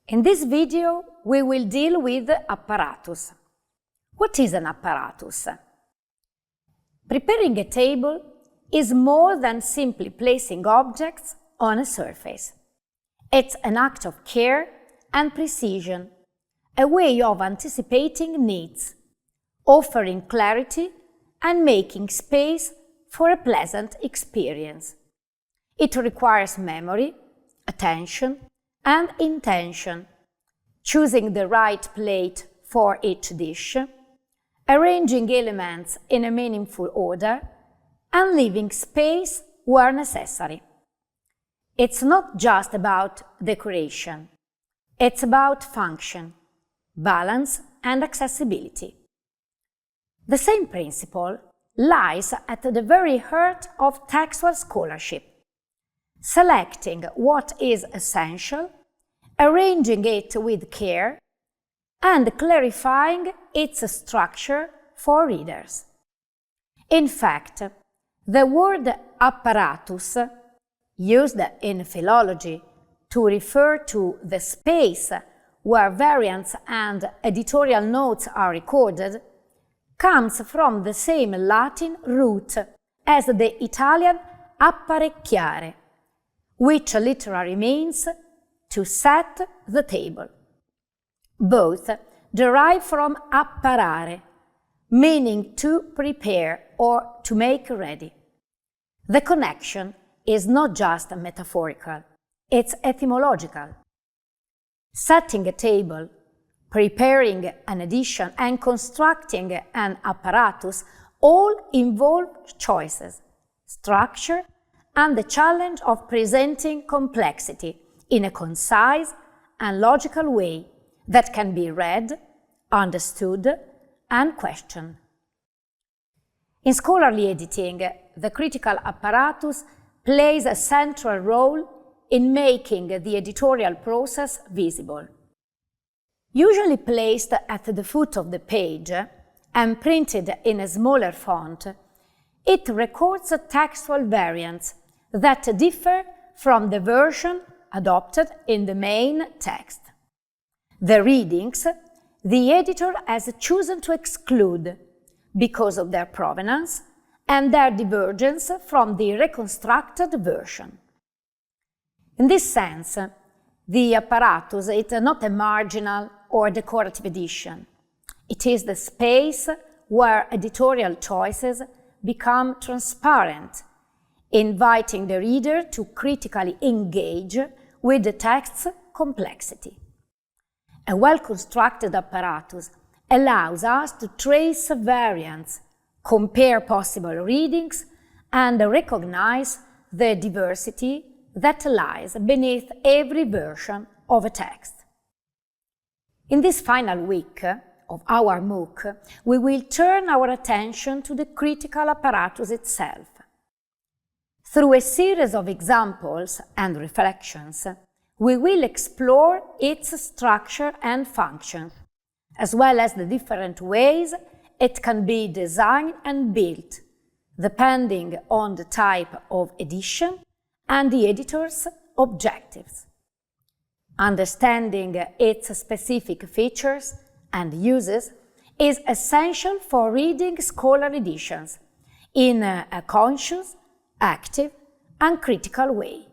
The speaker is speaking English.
In this video, we will deal with apparatus. What is an apparatus? Preparing a table is more than simply placing objects on a surface. It's an act of care and precision, a way of anticipating needs, offering clarity and making space for a pleasant experience. It requires memory, attention, and intention, choosing the right plate for each dish, arranging elements in a meaningful order, and leaving space where necessary. It's not just about decoration. It's about function, balance, and accessibility. The same principle lies at the very heart of textual scholarship, selecting what is essential, arranging it with care, and clarifying its structure for readers. In fact, the word apparatus, used in philology to refer to the space where variants and editorial notes are recorded, comes from the same Latin root as the Italian apparecchiare, which literally means to set the table. Both derive from apparare, meaning to prepare or to make ready. The connection is not just metaphorical, it's etymological. Setting a table, preparing an edition, and constructing an apparatus all involve choices, structure, and the challenge of presenting complexity in a concise and logical way that can be read, understood, and questioned. In scholarly editing, the critical apparatus plays a central role in making the editorial process visible. Usually placed at the foot of the page and printed in a smaller font, it records textual variants that differ from the version adopted in the main text. The readings the editor has chosen to exclude because of their provenance and their divergence from the reconstructed version. In this sense, the apparatus is not a marginal or decorative edition. It is the space where editorial choices become transparent, inviting the reader to critically engage with the text's complexity. A well-constructed apparatus allows us to trace variants, compare possible readings, and recognize the diversity that lies beneath every version of a text. In this final week of our MOOC, we will turn our attention to the critical apparatus itself. Through a series of examples and reflections, we will explore its structure and functions, as well as the different ways it can be designed and built, depending on the type of edition and the editor's objectives. Understanding its specific features and uses is essential for reading scholarly editions in a conscious, active, and critical way.